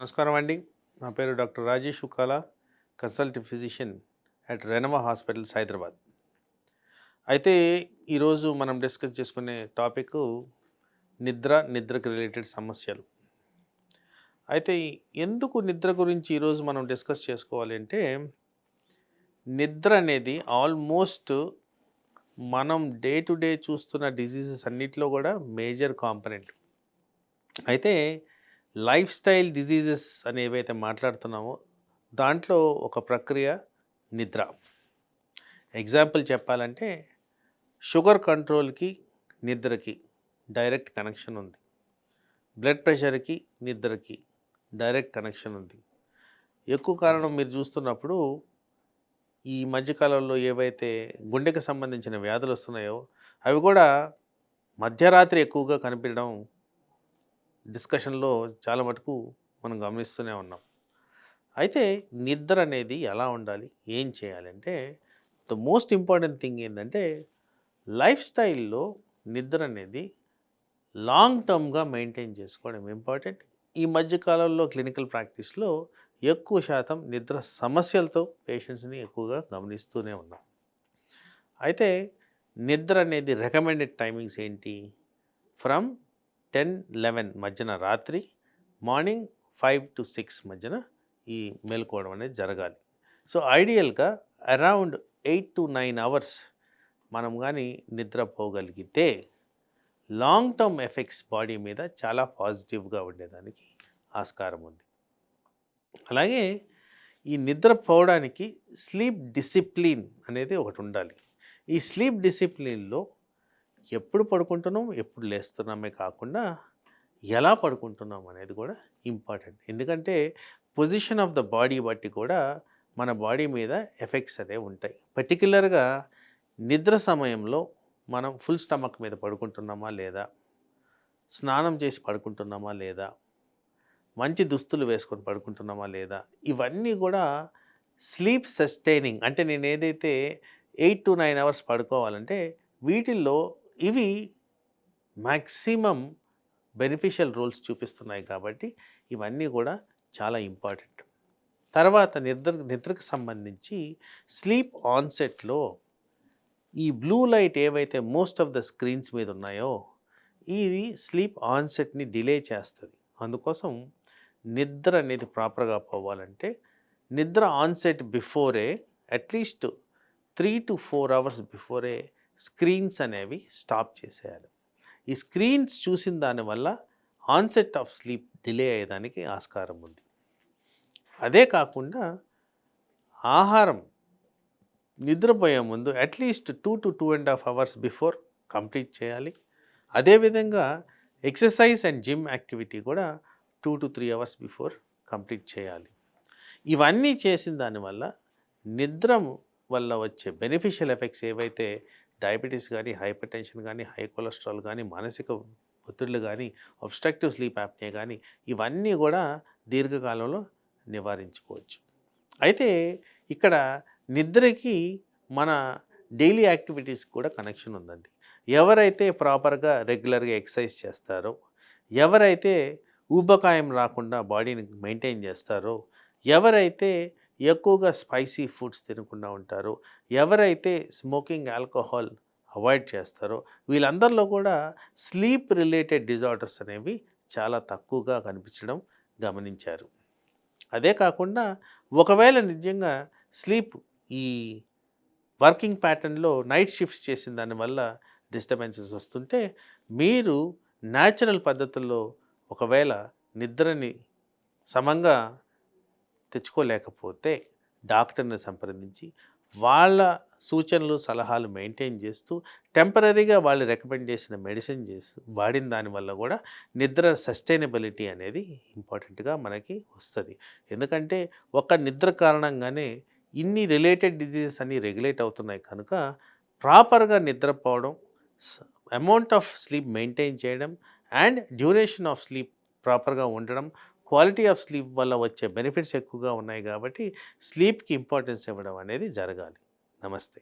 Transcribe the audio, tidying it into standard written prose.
నమస్కారం అండి. నా పేరు doctor Rajesh Ukkala, consultant physician at Renova hospitals Hyderabad. అయితే ఈరోజు మనం డిస్కస్ చేసుకునే టాపిక్ నిద్రకు రిలేటెడ్ సమస్యలు. అయితే ఎందుకు నిద్ర గురించి ఈరోజు మనం డిస్కస్ చేసుకోవాలి అంటే, నిద్ర అనేది ఆల్మోస్ట్ మనం డే టు డే చూస్తున్న డిసీజెస్ అన్నిట్లో కూడా మేజర్ కాంపనెంట్. అయితే లైఫ్ స్టైల్ డిసీజెస్ అని ఏవైతే మాట్లాడుతున్నామో దాంట్లో ఒక ప్రక్రియ నిద్ర. ఎగ్జాంపుల్ చెప్పాలంటే షుగర్ కంట్రోల్కి నిద్రకి డైరెక్ట్ కనెక్షన్ ఉంది. బ్లడ్ ప్రెషర్కి నిద్రకి డైరెక్ట్ కనెక్షన్ ఉంది. ఎక్కువ కారణం మీరు చూస్తున్నప్పుడు ఈ మధ్యకాలంలో ఏవైతే గుండెకి సంబంధించిన వ్యాధులు వస్తున్నాయో అవి కూడా మధ్యరాత్రి ఎక్కువగా కనిపించడం డిస్కషన్లో చాలా మటుకు మనం గమనిస్తూనే ఉన్నాం. అయితే నిద్ర అనేది ఎలా ఉండాలి, ఏం చేయాలంటే ద మోస్ట్ ఇంపార్టెంట్ థింగ్ ఏంటంటే లైఫ్ స్టైల్లో నిద్ర అనేది లాంగ్ టర్మ్గా మెయింటైన్ చేసుకోవడం ఇంపార్టెంట్. ఈ మధ్యకాలంలో క్లినికల్ ప్రాక్టీస్లో ఎక్కువ శాతం నిద్ర సమస్యలతో పేషెంట్స్ని ఎక్కువగా గమనిస్తూనే ఉన్నాం. అయితే నిద్ర అనేది రికమెండెడ్ టైమింగ్స్ ఏంటి? ఫ్రమ్ 10-11 మధ్యన రాత్రి, మార్నింగ్ 5-6 మధ్యన ఈ మేలుకోవడం అనేది జరగాలి. సో ఐడియల్గా అరౌండ్ 8-9 అవర్స్ మనం కానీ నిద్రపోగలిగితే లాంగ్ టర్మ్ ఎఫెక్ట్స్ బాడీ మీద చాలా పాజిటివ్గా ఉండేదానికి ఆస్కారం ఉంది. అలాగే ఈ నిద్రపోవడానికి స్లీప్ డిసిప్లిన్ అనేది ఒకటి ఉండాలి. ఈ స్లీప్ డిసిప్లిన్లో ఎప్పుడు పడుకుంటున్నాం, ఎప్పుడు లేస్తున్నామే కాకుండా ఎలా పడుకుంటున్నాం అనేది కూడా ఇంపార్టెంట్. ఎందుకంటే పొజిషన్ ఆఫ్ ద బాడీ బట్టి కూడా మన బాడీ మీద ఎఫెక్ట్స్ అనేవి ఉంటాయి. పర్టిక్యులర్గా నిద్ర సమయంలో మనం ఫుల్ స్టమక్ మీద పడుకుంటున్నామా లేదా, స్నానం చేసి పడుకుంటున్నామా లేదా, మంచి దుస్తులు వేసుకొని పడుకుంటున్నామా లేదా, ఇవన్నీ కూడా స్లీప్ సస్టైనింగ్. అంటే నేను ఏదైతే 8-9 అవర్స్ పడుకోవాలంటే వీటిల్లో ఇవి మ్యాక్సిమం బెనిఫిషియల్ రోల్స్ చూపిస్తున్నాయి కాబట్టి ఇవన్నీ కూడా చాలా ఇంపార్టెంట్. తర్వాత నిద్రకు సంబంధించి స్లీప్ ఆన్సెట్లో ఈ బ్లూ లైట్ ఏవైతే మోస్ట్ ఆఫ్ ద స్క్రీన్స్ మీద ఉన్నాయో ఇది స్లీప్ ఆన్సెట్ని డిలే చేస్తుంది. అందుకోసం నిద్ర అనేది ప్రాపర్గా పోవాలంటే నిద్ర onset before at least 3-4 hours before screens అనేవి స్టాప్ చేసేయాలి. ఈ స్క్రీన్స్ చూసిన దానివల్ల ఆన్సెట్ ఆఫ్ స్లీప్ డిలే అయ్యేదానికి ఆస్కారం ఉంది. అదే కాకుండా ఆహారం నిద్రపోయే ముందు అట్లీస్ట్ 2-2.5 అవర్స్ బిఫోర్ కంప్లీట్ చేయాలి. అదేవిధంగా ఎక్సర్సైజ్ అండ్ జిమ్ యాక్టివిటీ కూడా 2-3 అవర్స్ బిఫోర్ కంప్లీట్ చేయాలి. ఇవన్నీ చేసిన దానివల్ల నిద్ర వల్ల వచ్చే బెనిఫిషియల్ ఎఫెక్ట్స్ ఏవైతే డయాబెటీస్ కానీ, హైపర్ టెన్షన్ కానీ, హై కొలెస్ట్రాల్ కానీ, మానసిక ఒత్తిళ్ళు కానీ, అబ్స్ట్రక్టివ్ స్లీప్ యాప్నియా కానీ ఇవన్నీ కూడా దీర్ఘకాలంలో నివారించుకోవచ్చు. అయితే ఇక్కడ నిద్రకి మన డైలీ యాక్టివిటీస్ కూడా కనెక్షన్ ఉందండి. ఎవరైతే ప్రాపర్గా రెగ్యులర్గా ఎక్సర్సైజ్ చేస్తారో, ఎవరైతే ఊబకాయం రాకుండా బాడీని మెయింటైన్ చేస్తారో, ఎవరైతే ఎక్కువగా స్పైసీ ఫుడ్స్ తినకుండా ఉంటారో, ఎవరైతే స్మోకింగ్, ఆల్కహాల్ అవాయిడ్ చేస్తారో వీళ్ళందరిలో కూడా స్లీప్ రిలేటెడ్ డిజార్డర్స్ అనేవి చాలా తక్కువగా కనిపించడం గమనించారు. అదే కాకుండా ఒకవేళ నిజంగా స్లీప్ ఈ వర్కింగ్ ప్యాటర్న్లో నైట్ షిఫ్ట్స్ చేసిన దానివల్ల డిస్టర్బెన్సెస్ వస్తుంటే మీరు న్యాచురల్ పద్ధతుల్లో ఒకవేళ నిద్రని సమంగా తెచ్చుకోలేకపోతే డాక్టర్ని సంప్రదించి వాళ్ళ సూచనలు సలహాలు మెయింటైన్ చేస్తూ టెంపరీగా వాళ్ళు రికమెండ్ చేసిన మెడిసిన్ చేసి వాడిన దానివల్ల కూడా నిద్ర సస్టైనబిలిటీ అనేది ఇంపార్టెంట్గా మనకి వస్తుంది. ఎందుకంటే ఒక నిద్ర కారణంగానే ఇన్ని రిలేటెడ్ డిజీజెస్ అన్నీ రెగ్యులేట్ అవుతున్నాయి కనుక ప్రాపర్గా నిద్రపోవడం, అమౌంట్ ఆఫ్ స్లీప్ మెయింటైన్ చేయడం అండ్ డ్యూరేషన్ ఆఫ్ స్లీప్ ప్రాపర్గా ఉండడం, క్వాలిటీ ఆఫ్ స్లీప్ వల్ల వచ్చే బెనిఫిట్స్ ఎక్కువగా ఉన్నాయి కాబట్టి స్లీప్కి ఇంపార్టెన్స్ ఇవ్వడం అనేది జరగాలి. నమస్తే.